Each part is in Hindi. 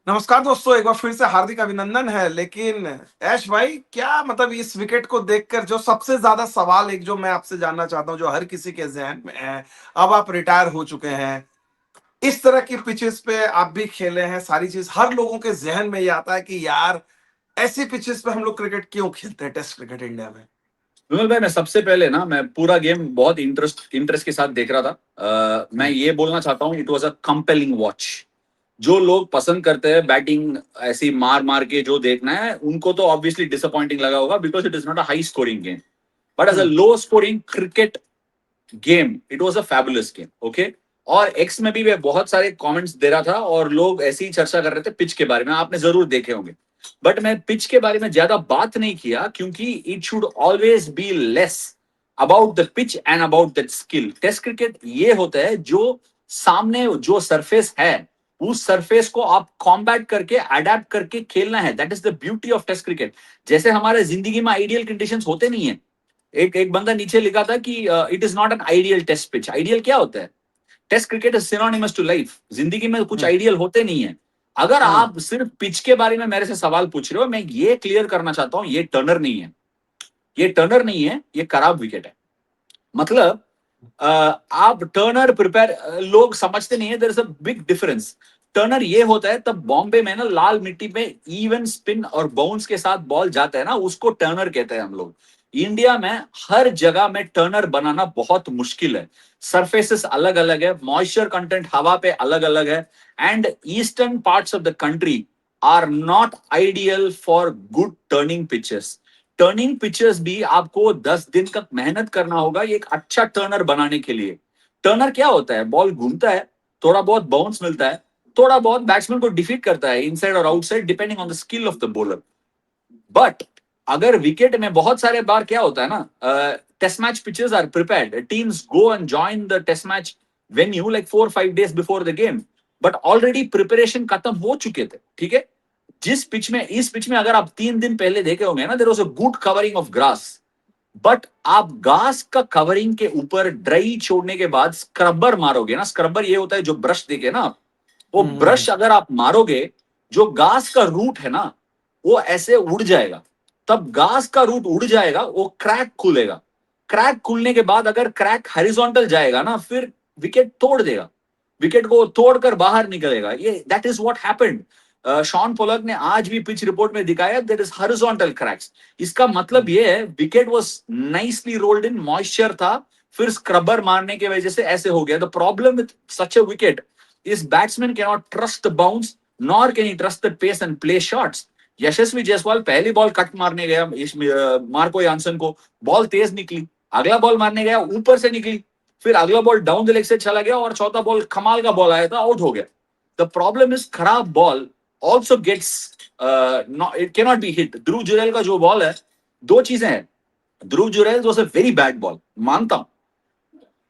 नमस्कार दोस्तों, एक बार फिर से हार्दिक अभिनंदन है। लेकिन ऐश भाई, क्या मतलब इस विकेट को देखकर जो सबसे ज्यादा सवाल एक जो मैं आपसे जानना चाहता हूं, जो हर किसी के जहन में है। अब आप रिटायर हो चुके हैं, इस तरह की पिचेस पे आप भी खेले हैं, सारी चीज हर लोगों के जहन में ये आता है कि यार ऐसी पिचेस पे हम लोग क्रिकेट क्यों खेलते हैं, टेस्ट क्रिकेट इंडिया में। विमल भाई, मैं सबसे पहले ना मैं पूरा गेम बहुत इंटरेस्ट के साथ देख रहा था। मैं हम्म। ये बोलना चाहता हूँ, it was a compelling watch. जो लोग पसंद करते हैं बैटिंग ऐसी मार मार के जो देखना है, उनको तो ऑब्वियसली डिसअपॉइंटिंग लगा होगा, because it is not a high scoring game. But as a hmm. Low scoring cricket game, it was a fabulous game. Okay. और एक्स में भी मैं बहुत सारे कमेंट्स दे रहा था और लोग ऐसी ही चर्चा कर रहे थे पिच के बारे में, आपने जरूर देखे होंगे। बट मैं पिच के बारे में ज्यादा बात नहीं किया, क्योंकि it should always be less about the pitch and about the skill. Test cricket ये होता है जो सामने जो सरफेस है, उस सरफेस को आप कॉम्बैट करके अडेप्ट करके खेलना है। That is the beauty of test cricket. जैसे हमारे जिंदगी में आइडियल कंडीशंस होते नहीं है। एक एक बंदा नीचे लिखा था कि it is not an ideal test pitch. Ideal क्या होता है? Test cricket is synonymous to life. जिंदगी में कुछ हम्म। आइडियल होते नहीं है। अगर हम्म। आप सिर्फ पिच के बारे में मेरे से सवाल पूछ रहे हो, मैं ये क्लियर करना चाहता हूं, ये टर्नर नहीं है। ये टर्नर नहीं है, ये खराब विकेट है। मतलब आप टर्नर प्रिपेयर, लोग समझते नहीं है, there is a big difference. Turner ये होता है तब बॉम्बे में ना लाल मिट्टी पे इवन स्पिन और बाउंस के साथ बॉल जाता है ना, उसको टर्नर कहते हैं हम लोग। इंडिया में हर जगह में टर्नर बनाना बहुत मुश्किल है। सरफेसेस अलग अलग है, मॉइस्चर कंटेंट हवा पे अलग अलग है। And eastern parts of the country are not ideal for good turning pitches. Turning pitches भी आपको 10 दिन तक मेहनत करना होगा एक अच्छा टर्नर बनाने के लिए। टर्नर क्या होता है? बॉल घूमता है, थोड़ा बहुत बाउंस मिलता है, थोड़ा बहुत बैट्समैन को डिफीट करता है इनसाइड और outside, depending on the skill of the bowler. But अगर विकेट में बहुत सारे बार क्या होता है ना, test match pitches are prepared, teams go and join the test match venue like 4 5 days before the game. But already preparation खत्म हो चुके थे, ठीक है। इस पिच में अगर आप 3 दिन पहले देखे होंगे ना, there was a good covering of grass. But आप घास का कवरिंग के ऊपर ड्राई छोड़ने के बाद स्क्रबर मारोगे ना, स्क्रबर ये होता है जो ब्रश देखे ना आप, वो हम्म। ब्रश अगर आप मारोगे, जो घास का रूट है ना, वो ऐसे उड़ जाएगा। तब घास का रूट उड़ जाएगा, वो क्रैक खुलेगा। क्रैक खुलने के बाद अगर क्रैक हॉरिजॉन्टल जाएगा ना, फिर विकेट तोड़ देगा। विकेट को तोड़कर बाहर निकलेगा। ये that is what happened. Shaun Pollock ने आज भी पिच रिपोर्ट में दिखाया, देयर इज हॉरिजॉन्टल क्रैक्स। इसका मतलब ये है wicket was nicely rolled in, moisture था, फिर स्क्रबर मारने की वजह से ऐसे हो गया। The problem with such a wicket is batsman can not trust the bounce, nor can he trust the pace and play shots. Yashasvi Jaiswal पहली बॉल कट मारने गया मार्को यानसन को, बॉल तेज निकली। अगला बॉल मारने गया, ऊपर से निकली। फिर अगला बॉल डाउन द लेग से चला गया और चौथा बॉल कमाल का बॉल आया था, आउट हो गया। द प्रॉब्लम इज खराब ball also gets, it cannot be hit. Dhruv Jurel का जो बॉल है, दो चीजें हैं। Dhruv Jurel was a very bad ball, मानता हूं।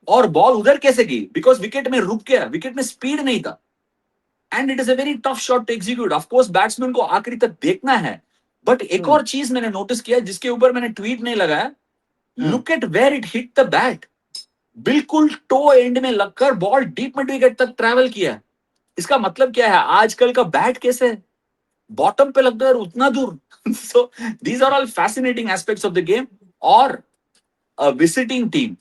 और बॉल उधर कैसे गई? बिकॉज विकेट में रुक गया, विकेट में स्पीड नहीं था। And it is a very tough shot to execute. Of course batsman को आखिरी तक देखना है। बट एक हम्म। और चीज मैंने नोटिस किया, जिसके ऊपर मैंने ट्वीट नहीं लगाया। Hmm. Look at where it hit the bat. बिल्कुल टो एंड में लगकर बॉल डीप मिड विकेट तक ट्रैवल किया। इसका मतलब क्या है? आजकल का बैट कैसे है? बॉटम पे लगता है उतना दूर। So these are all fascinating aspects of the game. और विजिटिंग टीम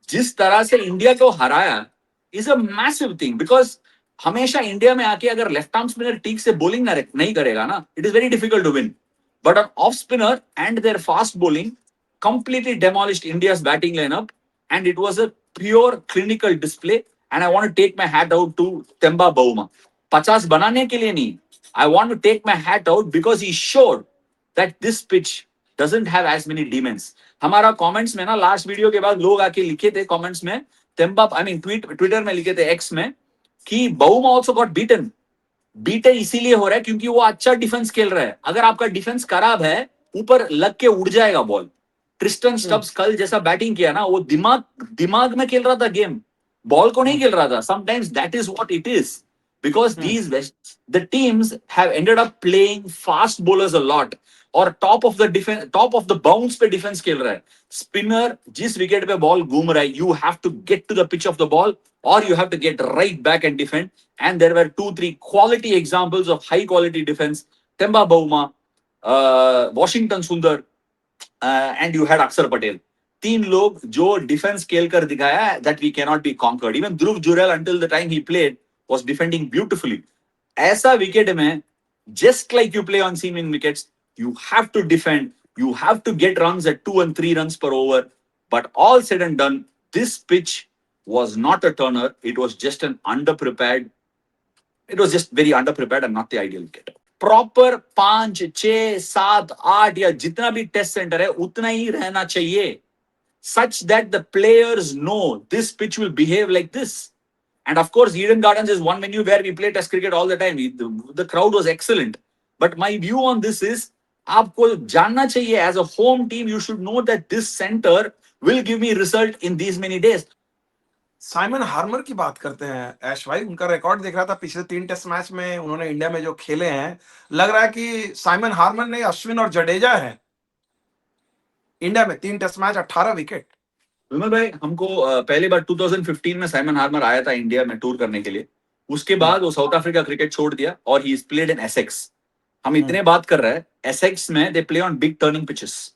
जिस तरह से इंडिया को हराया is a massive thing, because हमेशा इंडिया में आके अगर लेफ्ट आर्म स्पिनर ठीक से बॉलिंग नहीं करेगा ना, it is very difficult to win. But on off spinner and their fast bowling completely demolished India's batting lineup, and it was a pure clinical display. And I want to take my hat out to Temba Bauma. 50 बनाने के लिए नहीं, I want to take my hat out because he showed that this pitch doesn't have as many demons. हमारा कमेंट्स में ना लास्ट वीडियो के बाद लोग आके लिखे थे कमेंट्स में, तेम्बा आई मीन ट्विटर में लिखे थे, एक्स में, कि Bouma also got beaten. Beaten इसीलिए हो रहा है क्योंकि वो अच्छा डिफेंस खेल रहा है। अगर आपका डिफेंस खराब है, ऊपर लग के उड़ जाएगा बॉल। ट्रिस्टन हम्म। स्टब्स कल जैसा बैटिंग किया ना, वो दिमाग दिमाग में खेल रहा था गेम, बॉल को नहीं हम्म। खेल रहा था। Sometimes that is what it is, because hmm. These the teams have ended up playing fast bowlers a lot. और टॉप ऑफ द बाउंस पे डिफेंस खेल रहा है। स्पिनर जिस विकेट पे बॉल घूम रहा है, you have to get to the pitch of the ball, or you have to get right back and defend. And there were 2-3 quality examples of high quality defense. Temba Bauma, Washington Sundar, and you had Akshar Patel. तीन लोग जो डिफेंस खेल कर दिखाया that we cannot be conquered. Even Dhruv Jurel, until the time he played, was defending beautifully. ऐसा विकेट में, just like you play on seaming wickets, you have to defend, you have to get runs at 2 and 3 runs per over. But all said and done, this pitch was not a turner. It was just an underprepared. It was just very underprepared and not the ideal wicket. Proper 5, 6, 7, 8 या जितना भी टेस्ट सेंटर है उतना ही रहना चाहिए, such that the players know this pitch will behave like this. And of course, Eden Gardens is one venue where we play test cricket all the time. The crowd was excellent. But my view on this is, आपको जानना चाहिए, as a home team, you should know that this center will give me result in these many days. Simon Harmer की बात करते हैं ऐश भाई, उनका रिकॉर्ड देख रहा था पिछले 3 टेस्ट मैच में उन्होंने इंडिया में जो खेले हैं, लग रहा है कि साइमन हार्मर ने अश्विन और जडेजा है इंडिया में 3 टेस्ट मैच 18 विकेट। विमल भाई, हमको पहली बार 2015 में साइमन हार्मर आया था इंडिया में टूर करने के लिए। उसके बाद वो साउथ अफ्रीका क्रिकेट छोड़ दिया और he is played in Essex. हम इतने बात कर रहे हैं, एसेक्स में they play on big turning pitches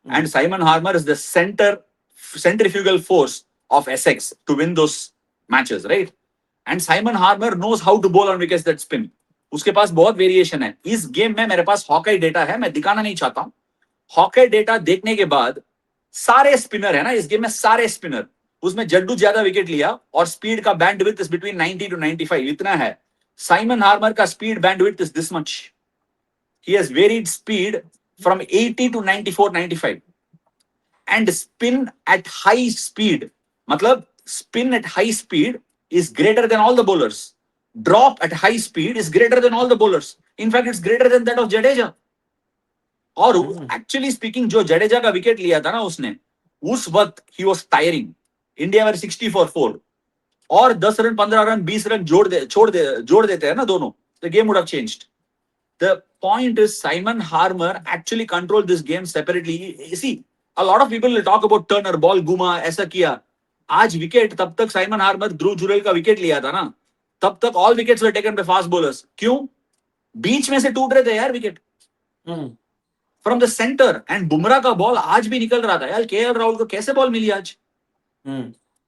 and Simon Harmer is the centrifugal force of Essex to win those matches, right? And Simon Harmer knows how to bowl on wickets that spin. उसके पास बहुत वेरिएशन है। इस गेम में मेरे पास हॉकाई डेटा है, मैं दिखाना नहीं चाहता हूं। हॉकाई डेटा देखने के बाद सारे स्पिनर है ना इस गेम में, सारे स्पिनर, उसमें जड्डू ज्यादा विकेट लिया और स्पीड का बैंडविड्थ इज बिटवीन 90 to 95 इतना है। साइमन हार्मर का speed bandwidth is this much. He has varied speed from 80 to 94, 95 and spin at high speed, मतलब spin at high speed is greater than all the bowlers. Drop at high speed is greater than all the bowlers. In fact, it's greater than that of Jadeja. और actually speaking, जो जडेजा का विकेट लिया था ना उसने, उस वक्त he was tiring. इंडिया में 60 for 4 और 10 रन, 15 रन, 20 रन जोड़ देते हैं ना दोनों, the game would have changed. The point is Simon Harmer actually controlled this game separately. You see, a lot of people will talk about Turner, ball घुमा, ऐसा किया। आज विकेट, तब तक साइमन हार्मर ध्रुव जुरेल का विकेट लिया था ना, तब तक all wickets were taken by fast bowlers. क्यों? बीच में से टूट रहे थे यार wicket from the centre. And Bumrah का बॉल आज भी निकल रहा था यार। केएल राहुल को कैसे बॉल मिली आज?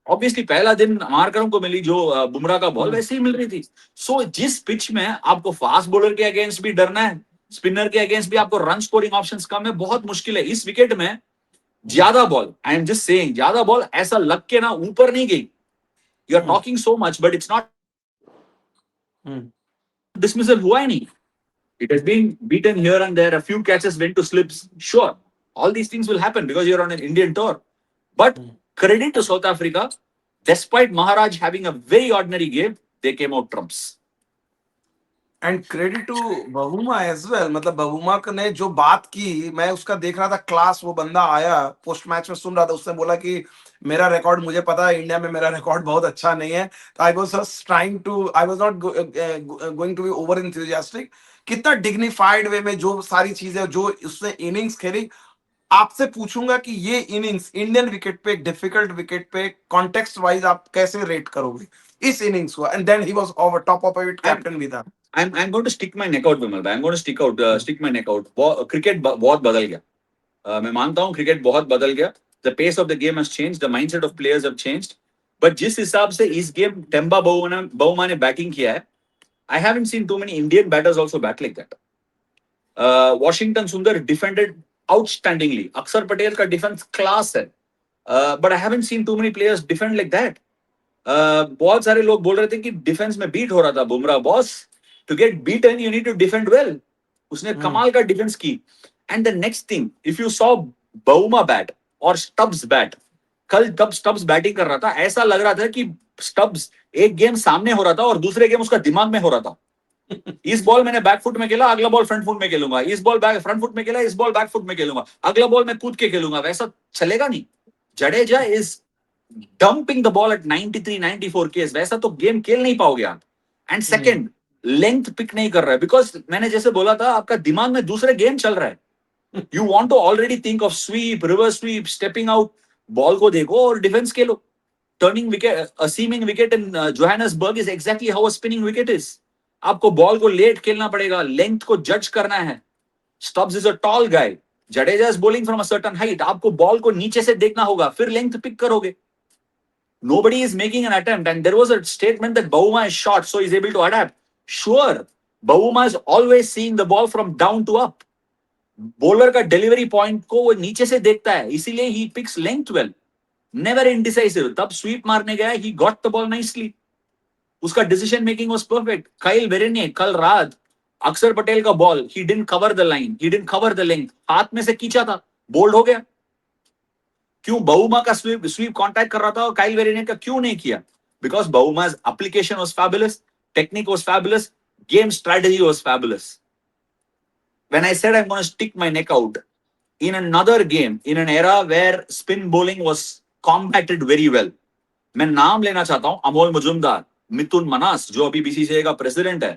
ऑब्वियसली पहला दिन मार्करम को मिली जो बुमराह का बॉल, वैसे ही मिल रही थी। सो जिस पिच में आपको फास्ट बॉलर के अगेंस्ट भी डरना है, स्पिनर के अगेंस्ट भी आपको रन स्कोरिंग ऑप्शंस कम है, बहुत मुश्किल है। इस विकेट में ज्यादा ball, I am just saying, ज्यादा बॉल ऐसा लग के ना ऊपर नहीं गई। You are talking so much but it's not dismissal हुआ ही नहीं। It has been beaten here and there, a few catches went to slips, sure, all these things will happen because you are on an Indian tour. But credit to South Africa, despite Maharaj having a very ordinary game, they came out trumps. And credit to Bavuma as well, मतलब बबूमा ने जो बात की, मैं उसका देख रहा था क्लास। वो बंदा आया पोस्ट मैच में, सुन रहा था, उसने बोला कि मेरा रिकॉर्ड मुझे पता है, इंडिया में मेरा रिकॉर्ड बहुत अच्छा नहीं है। I was just trying to, I was not going to be over enthusiastic. कितना डिग्निफाइड वे में जो सारी चीजें जो उसने इनिंग्स खेली। आपसे पूछूंगा कि ये इनिंग्स इंडियन विकेट पे, डिफिकल्ट विकेट पे, कॉन्टेक्स्ट वाइज आप कैसे रेट करोगे इस इनिंग्स को? And then he was over top of it, captain भी था। I'm going to stick my neck out, Vimal. I'm going to stick my neck out. Cricket बहुत बदल गया। मैं मानता हूँ क्रिकेट बहुत बदल गया। The pace of the game has changed. The mindset of players have changed. But जिस हिसाब से इस गेम टेम्बा बाउमा ने बैटिंग किया है, I haven't seen too many Indian batters also bat like that. Washington Sundar defended outstandingly. Akshar Patel का defense class है. But I haven't seen too many players defend like that. बहुत सारे लोग बोल रहे थे कि डिफेंस में बीट हो रहा था Bumrah. Boss, to get beaten you need to defend well. उसने कमाल का डिफेंस की। And the next thing, if you saw Bauma bat or Stubbs bat, कल तब स्टब्स बैटिंग कर रहा था, ऐसा लग रहा था कि स्टब्स एक गेम सामने हो रहा था और दूसरे गेम उसका दिमाग में हो रहा था। इस बॉल मैंने बैक फुट में खेला, अगला बॉल फ्रंट फुट में खेलूंगा। इस बॉल फ्रंट फुट में खेला, इस बॉल बैक फुट में खेलूंगा, अगला बॉल मैं कूद के खेलूंगा। वैसा चलेगा नहीं। Jadeja is dumping the ball at 93, 94 केस। वैसा तो गेम खेल नहीं पाओगे आप। एंड सेकंड, लेंथ पिक नहीं कर रहा है बिकॉज मैंने जैसे बोला था, आपका दिमाग में दूसरे गेम चल रहा है। You want to already think of sweep, reverse sweep, stepping out. Ball को देखो और defence Khelo. turning wicket, a seaming wicket in Johannesburg is exactly how a spinning wicket is. आपको बॉल को लेट खेलना पड़ेगा, लेंथ को जज करना है. Stubbs is a tall guy. Jadeja is bowling from a certain height. आपको बॉल को नीचे से देखना होगा, फिर लेंथ पिक करोगे. Nobody is making an attempt, and there was a statement that Bavuma is short, so he's able to adapt. Sure, Bavuma is always seeing the ball from down to up. Bowler का डिलीवरी पॉइंट को वो नीचे से देखता है, इसीलिए ही picks length well. Never indecisive. तब स्वीप मारने गया, he got the ball nicely. उसका decision making was perfect. Kyle Verreynne ने कल रात अक्षर पटेल का ball, he didn't cover the line, he didn't cover the length, हाथ में से खींचा था, बोल्ड हो गया. क्यों बहुमा का स्वीप कांटेक्ट कर रहा था और काइल वेरिन का क्यों नहीं किया? बिकॉज बहुमा's application was fabulous, technique was fabulous, game strategy was fabulous. When I said I'm going to stick my neck out in another game, in an era where spin bowling was combated very well, मैं नाम लेना चाहता हूं अमोल मुजुमदार, मिथुन मनास जो अभी बीसीसीआई का प्रेसिडेंट है.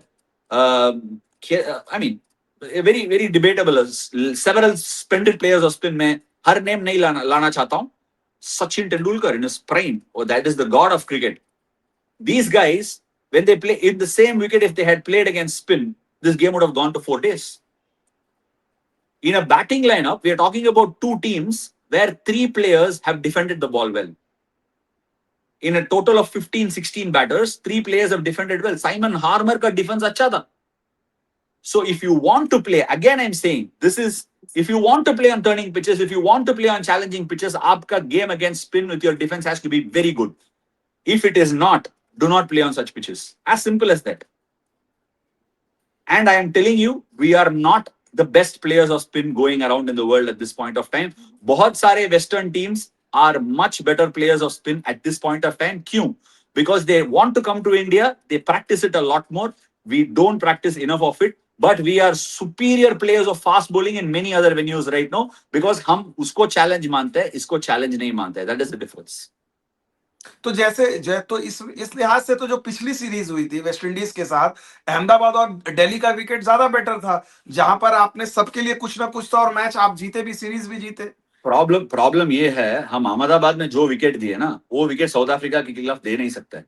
I mean very very debatable, several spended players off spin में हर नेम नहीं लाना चाहता हूं. Sachin Tendulkar in his prime, or that is the god of cricket. These guys, when they play in the same wicket, if they had played against spin, this game would have gone to 4 days. In a batting lineup, we are talking about two teams where 3 players have defended the ball well. In a total of 15-16 batters, 3 players have defended well. Simon Harmer ka defense acha tha. So if you want to play, again I'm saying, this is, if you want to play on turning pitches, if you want to play on challenging pitches, aapka game against spin with your defense has to be very good. If it is not, do not play on such pitches. As simple as that. And I am telling you, we are not the best players of spin going around in the world at this point of time. बहुत सारे Western teams are much better players of spin at this point of time. क्यों? Because they want to come to India, they practice it a lot more. We don't practice enough of it. But we are superior players of fast bowling in many other venues right now because हम उसको challenge मानते हैं, इसको challenge नहीं मानते हैं. That is the difference. तो तो इस लिहाज से तो जो पिछली सीरीज हुई थी वेस्ट इंडीज के साथ, अहमदाबाद और दिल्ली का विकेट ज्यादा बेटर था, जहां पर आपने सबके लिए कुछ ना कुछ था और मैच आप जीते भी, सीरीज भी जीते. प्रॉब्लम ये है, हम अहमदाबाद में जो विकेट दिए ना, वो विकेट साउथ अफ्रीका के खिलाफ दे नहीं सकता है.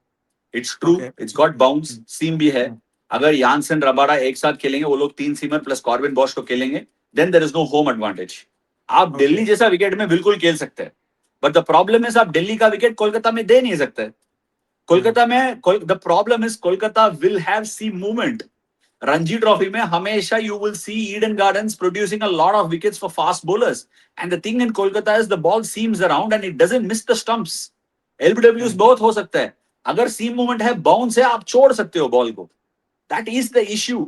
It's true, it's got bounce, seam भी है. अगर यानसन रबाडा एक साथ खेलेंगे, वो लोग 3 सीमर प्लस कॉर्बिन बॉश को खेलेंगे, then there is no home advantage. आप दिल्ली जैसा विकेट में बिल्कुल खेल सकते हैं, बट द प्रॉब्लम इज आप दिल्ली का विकेट कोलकाता में दे नहीं सकते. कोलकाता में the problem is Kolkata will have seam movement. Ranji trophy में हमेशा you will see Eden Gardens producing a lot of wickets for fast bowlers, and the thing in Kolkata is the ball seams around and it doesn't miss the stumps. LBWs बहुत हो सकता है, अगर सीम मूवमेंट है, बाउंस है, आप छोड़ सकते हो बॉल को. That is the issue.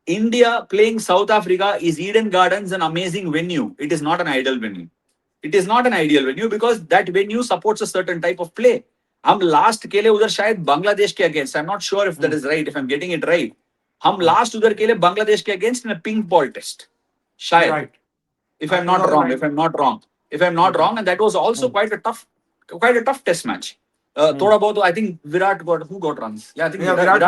India playing South Africa is Eden Gardens, an amazing venue. It is not an ideal venue. It is not an ideal venue because that venue supports a certain type of play. हम लास्ट खेले उधर शायद बांग्लादेश के against, I am not sure if that is right, if I am getting it right. हम लास्ट उधर खेले बांग्लादेश के अगेंस्ट इन अ पिंक बॉल टेस्ट शायद, if I'm not wrong, if I'm not wrong, and that was also quite a tough test match. थोड़ा बहुत I think Virat got runs. Yeah, I think Virat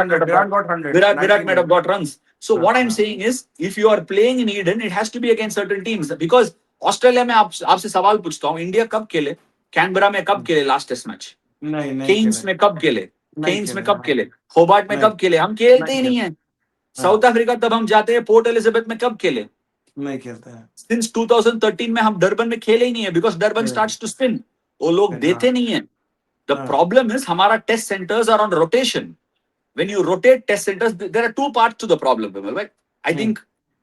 got 100. Virat might have got runs. So what I'm saying is, if you are playing in Eden, it has to be against certain teams. Because Australia में आपसे सवाल पूछता हूँ, इंडिया कब खेले, कैनबरा में कब खेले लास्ट टेस्ट मैच, केन्स में कब खेले, होबार्ट में कब खेले, हम खेलते ही नहीं है. साउथ अफ्रीका तब हम जाते हैं, पोर्ट एलिजाबेथ में कब खेले, नहीं खेलते हैं. सिंस 2013 में हम डरबन में खेले ही नहीं है, because Durban starts to spin, वो लोग देते नहीं है. The problem is हमारा test centers are on rotation. When you rotate test centers, there are 2 parts to the problem. Right? I think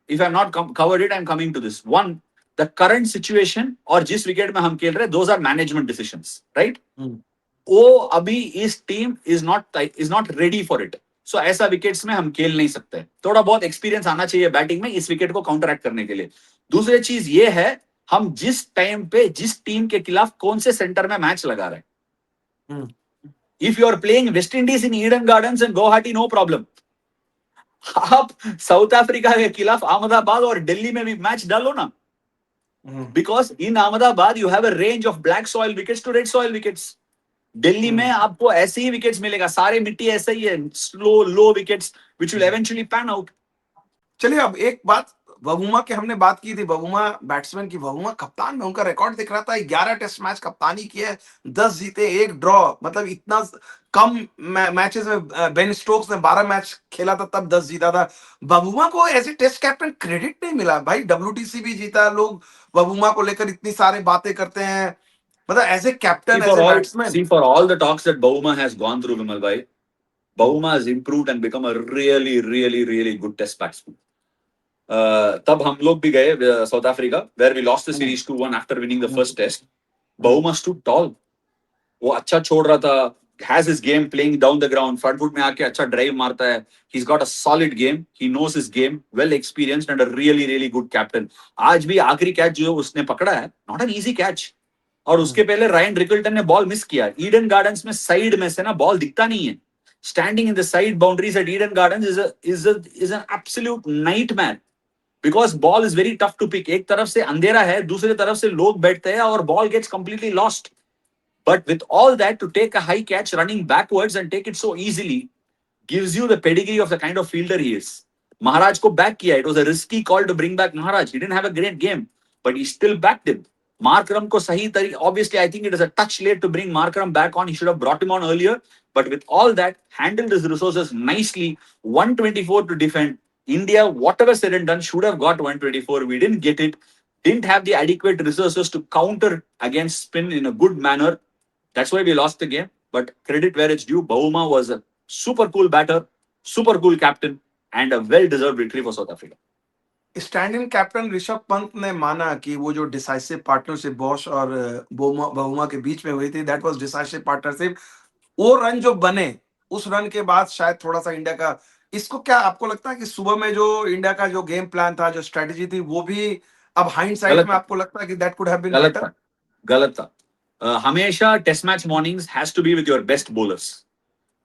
if I'm not covered it, I'm coming to this. One, the current situation और जिस विकेट में हम खेल रहे, those are management decisions, right? वो अभी इस team is not ready for it. So ऐसा विकेट्स में हम खेल नहीं सकते. थोड़ा बहुत एक्सपीरियंस आना चाहिए बैटिंग में इस विकेट को काउंटरैक्ट करने के लिए. दूसरी चीज ये है, हम जिस टाइम पे जिस टीम के खिलाफ कौन से सेंटर में मैच लगा रहे हैं. If you are playing West Indies in Eden Gardens and Guwahati, no problem. आप साउथ अफ्रीका के खिलाफ अहमदाबाद और दिल्ली में भी मैच डालो ना, because in Ahmedabad you have a range of black soil wickets to red soil wickets. Delhi में आपको ऐसे ही विकेट्स मिलेगा, सारे मिट्टी ऐसे ही है, slow low wickets which will eventually pan out. चलिए अब एक बात वबुमा की हमने बात की थी, वबुमा बैट्समैन की, वबुमा कप्तान में उनका रिकॉर्ड दिख रहा था, 11 टेस्ट मैच कप्तानी की है, 10 जीते 1 ड्रॉ, मतलब इतना कम मैचेस में बेन स्टोक्स ने 12 मैच खेला था तब 10 जीता था। वबुमा को as a test captain credit नहीं मिला भाई, डब्ल्यूटीसी भी जीता, लोग वबुमा को लेकर इतनी सारी बातें करते हैं, मतलब as a captain as a batsman. See, for all the talks that Bauma has gone through, Vimal bhai, Bauma has improved and become a really, really, really good test batsman. तब हम लोग भी गए south Africa, where we lost the series 2-1 after winning the first test. Bauma stood tall. वो अच्छा छोड़ रहा था, has his game playing down the ground, front foot में आके अच्छा ड्राइव मारता है. He's got a solid game. He knows his game, well experienced and a really, really good captain. आज भी आखिरी कैच जो उसने पकड़ा है, not an easy catch. और उसके पहले रायन रिकल्टन ने बॉल मिस किया. ईडन गार्डन्स में साइड में से ना बॉल दिखता नहीं है. Standing in the side boundaries at Eden Gardens is an absolute nightmare, because ball is very tough to pick. एक तरफ से अंधेरा है, दूसरी तरफ से लोग बैठते हैं और ball gets completely lost. But with all that, to take a high catch running backwards and take it so easily gives you the pedigree of the kind of fielder he is. Maharaj ko back kiya. It was a risky call to bring back Maharaj. He didn't have a great game, but he still backed him. Markram ko sahi tari. Obviously, I think it is a touch late to bring Markram back on. He should have brought him on earlier. But with all that, handled his resources nicely. 124 to defend. India, whatever said and done, should have got 124. We didn't get it. Didn't have the adequate resources to counter against spin in a good manner. That's why we lost the game. But credit where it's due. Bauma was a super cool batter, super cool captain, and a well-deserved victory for South Africa. Stand in captain Rishabh Pant ने माना कि वो जो डिसाइसिव पार्टनरशिप बॉश और बहुमा के बीच में हुई थी, दैट वाज डिसाइसिव पार्टनरशिप. वो रन जो बने, उस रन के बाद शायद थोड़ा सा इंडिया का, इसको क्या आपको लगता है कि सुबह में जो इंडिया का जो गेम प्लान था, जो स्ट्रेटेजी थी, वो भी अब हाइंडसाइट गलत में था, आपको लगता है कि दैट कुड हैव बीन गलत बेटर? था, गलत था. हमेशा test match mornings has to be with your best bowlers.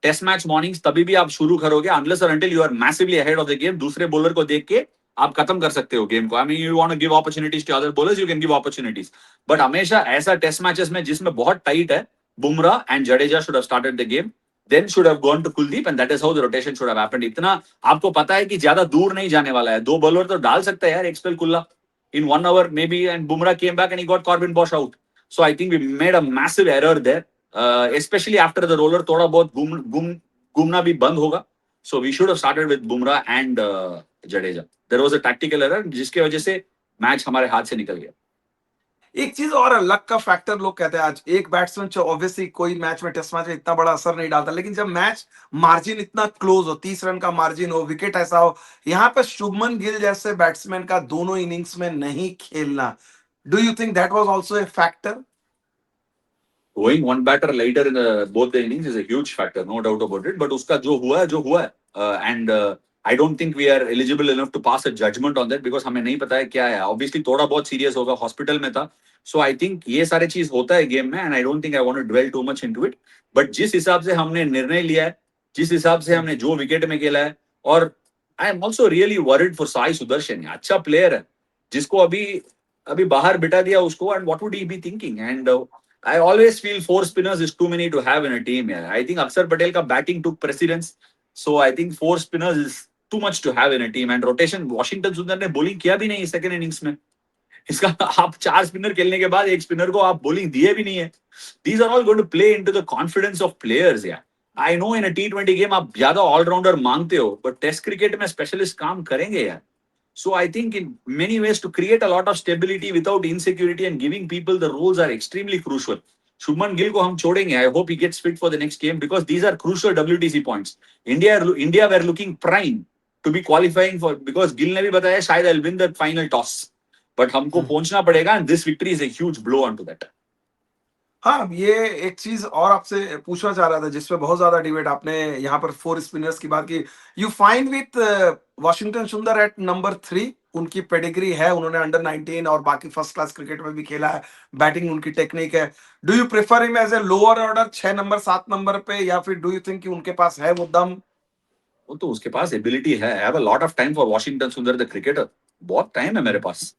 Test match mornings तभी भी आप शुरू करोगे अनलेस और until you are massively ahead of the game. दूसरे बॉलर को देख के आप खत्म कर सकते हो गेम को. I mean you want to give opportunities to other bowlers, you can give opportunities. But हमेशा ऐसा टेस्ट मैचेस में जिसमें बहुत टाइट है, Bumrah and Jadeja should have started the game, then should have gone to Kuldeep, and that is how the rotation should have happened. इतना आपको पता है कि ज्यादा दूर नहीं जाने वाला है. 2 बॉलर तो डाल सकते हैं यार, एक स्पेल कुल्ला in 1 hour maybe, and Bumrah came back and he got Corbin Bosch out. So I think we made a massive error there, especially after the roller thoda bahut घूमना भी बंद होगा. So we should have started with Bumrah and Jadeja. There was a tactical error जिसके वजह से मैच हमारे हाथ से निकल गया. एक चीज और, लक का फैक्टर लोग कहते हैं. आज एक बैट्समैन ऑब्वियसली कोई मैच में, टेस्ट मैच में इतना बड़ा असर नहीं डालता, लेकिन जब मैच मार्जिन इतना क्लोज हो, 30 रन का मार्जिन हो, विकेट ऐसा हो, यहाँ पे शुभमन गिल जैसे बैट्समैन का दोनों इनिंग्स में नहीं खेलना, do you think that was also a factor? Going one batter later in both the innings is a huge factor, no doubt about it. But उसका जो हुआ है, and I don't think we are eligible enough to pass a judgment on that because हमें नहीं पता है क्या है. Obviously थोड़ा बहुत सीरियस होगा, हॉस्पिटल में था. So I think ये सारे चीज होता है गेम में, and I don't think I want to dwell too much into it. But जिस हिसाब से हमने निर्णय लिया है, जिस हिसाब से हमने जो विकेट में खेला है, और I am also really worried for Sai Sudarshan. अच्छा प्लेयर है, जिसको अभी अभी बाहर बिठा दिया उसको, and what would he be thinking? And I always feel 4 spinners is too many to have in a team. Yeah. I think Akshar Patel ka batting took precedence. So I think 4 spinners is too much to have in a team. And rotation, Washington Sundar ने bowling किया भी नहीं second innings में. इसका आप 4 स्पिनर खेलने के बाद एक स्पिनर को आप bowling दिए भी नहीं है. These are all going to play into the confidence of players. Yeah. I know in a T20 game आप ज्यादा all-rounder मांगते हो, but Test cricket में specialist काम करेंगे यार. So I think in many ways to create a lot of stability without insecurity and giving people the roles are extremely crucial. Shubman Gill को हम छोड़ेंगे. I hope he gets fit for the next game because these are crucial WTC points. India were looking prime to be qualifying for, because Gill ने भी बताया शायद I'll win the final toss. But हमको पहुंचना पड़ेगा, and this victory is a huge blow onto that. हाँ, ये एक चीज और आपसे पूछना चाह रहा था जिसपे बहुत ज्यादा डिबेट, आपने यहाँ पर 4 स्पिनर्स की बात की. यू फाइंड विथ वॉशिंगटन सुंदर एट नंबर 3, उनकी पेडिग्री है, उन्होंने अंडर 19 और बाकी फर्स्ट क्लास क्रिकेट में भी खेला है, बैटिंग उनकी टेक्निक है. Do you prefer him as a lower order 6 number 7 number पे, या फिर डू यू थिंक कि उनके पास है वो दम? वो तो उसके पास एबिलिटी है. I have a lot of time for Washington Sundar the cricketer. बहुत टाइम है मेरे पास.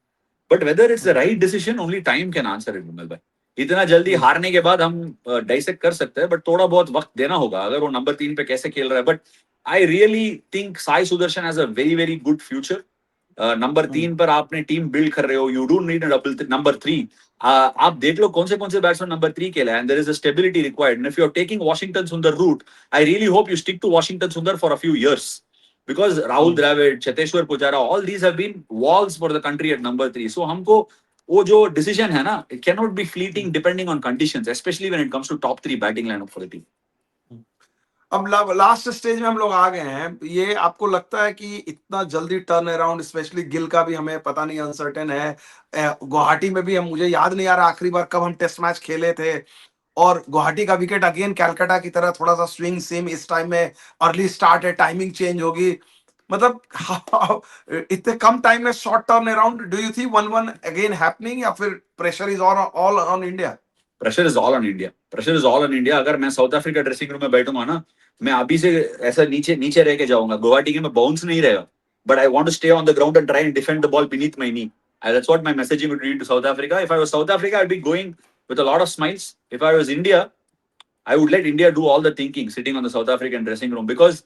But whether it's the right decision, only time can answer it, विमल भाई. इतना जल्दी हारने के बाद हम डाइसेक्ट कर सकते हैं, बट थोड़ा बहुत वक्त देना होगा. अगर वो नंबर 3 पे कैसे खेल रहा है, but I really think Sai Sudarshan has a very very good future. Number 3 पर आपने टीम बिल्ड कर रहे हो, यू डोंट नीड नंबर 3. आप देख लो कौन से बैट्समैन नंबर 3 के लिए, and there is a stability required. And if you are taking Washington Sundar route, I really hope you stick to Washington Sundar for a few years, because Rahul Dravid, Cheteshwar Pujara, all these have been walls for the country at number 3. So हमको वो जो डिसीजन है ना, it cannot be fleeting depending on conditions, especially when it comes to top 3 batting lineup for the team. अब लास्ट स्टेज में हम लोग आ गए हैं, ये आपको लगता है कि इतना जल्दी टर्न अराउंड, स्पेशली गिल का भी हमें पता नहीं, अनसर्टेन है. गुवाहाटी में भी हम, मुझे याद नहीं आ रहा आखिरी बार कब हम टेस्ट मैच खेले थे, और गुवाहाटी का विकेट अगेन कैलकाटा की तरह थोड़ा सा स्विंग सेम, इस टाइम में अर्ली स्टार्ट है, टाइमिंग चेंज होगी. मतलब इतने कम टाइम में short turn around, do you think 1-1 again happening, या फिर pressure is all on India? Pressure is all on India, pressure is all on India. अगर मैं साउथ अफ्रीका ड्रेसिंग रूम में बैठूंगा ना, मैं अभी से ऐसा नीचे नीचे रह के जाऊंगा. गुवाहाटी के में बाउंस नहीं रहेगा, but I want to stay on the ground and try and defend the ball beneath my knee. That's what my messaging would be to South Africa. If I was South Africa, I'd be going with a lot of smiles. If I was India, I would let India do all the thinking sitting on the South African dressing room, because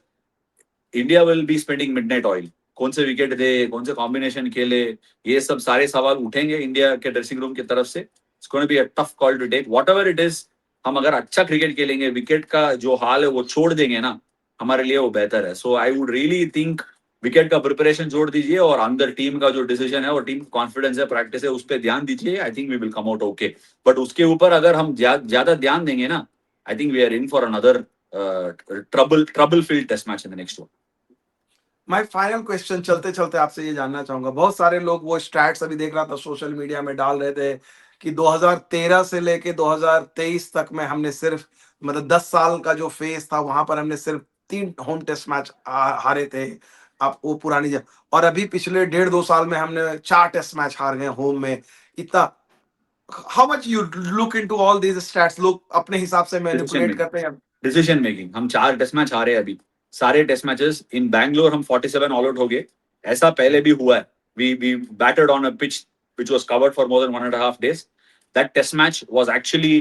India will be spending midnight oil. कौन से विकेट दे, कौन से कॉम्बिनेशन खेले, ये सब सारे सवाल उठेंगे इंडिया के ड्रेसिंग रूम की तरफ से. It's going to be a tough call to take. Whatever it is, हम अगर अच्छा क्रिकेट खेलेंगे, विकेट का जो हाल है वो छोड़ देंगे ना, हमारे लिए वो बेहतर है. So I would really think wicket का प्रिपरेशन छोड़ दीजिए, और अंदर टीम का जो डिसीजन है और टीम कॉन्फिडेंस है, प्रैक्टिस है, उस पर ध्यान दीजिए. I think we will come out okay. But उसके ऊपर अगर हम ज्यादा ध्यान देंगे ना, I think we are in for another trouble field test match in the next one. My final question, चलते चलते आपसे ये जानना चाहूंगा, बहुत सारे लोग वो स्टैट्स अभी देख रहा था सोशल मीडिया में डाल रहे थे कि 2013 से लेके 2023 तक में हमने सिर्फ, मतलब 10 साल का जो फेज था वहां पर हमने सिर्फ 3 होम टेस्ट मैच हारे थे. आप वो पुरानी और अभी पिछले 1.5-2 साल में हमने 4 टेस्ट मैच हार गए होम में. इतना, how much you look into all these stats? लोग अपने हिसाब से मैनिपुलेट करते हैं. डिसीजन मेकिंग, हम 4 टेस्ट मैच हारे अभी, सारे टेस्ट मैचेस. इन बैंगलोर हम 47 ऑल आउट हो गए. ऐसा पहले भी हुआ है. We batted on a pitch which was covered for more than 1.5 days. That test match was actually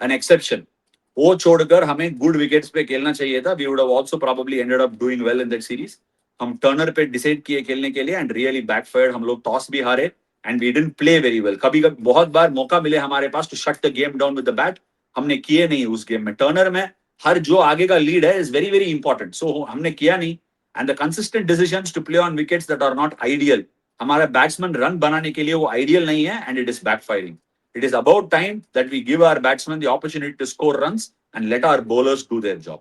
an exception. वो छोड़कर हमें गुड विकेट्स पे खेलना चाहिए था. We would have also probably ended up doing well in that series. हम टर्नर पे डिसाइड किए खेलने के लिए, एंड रियली बैकफायर्ड. हम लोग टॉस भी हारे, and we didn't play very well. कभी कभी बहुत बार मौका मिले हमारे पास to shut the game down with the bat, हमने किए नहीं उस गेम में. टर्नर में हर जो आगे का लीड है is very very important. So हमने किया नहीं, and the consistent decisions to play on wickets that are not ideal. हमारा बैट्समैन रन बनाने के लिए वो आइडियल नहीं है, and it is backfiring. It is about time that we give our batsmen the opportunity to score runs and let our bowlers do their job.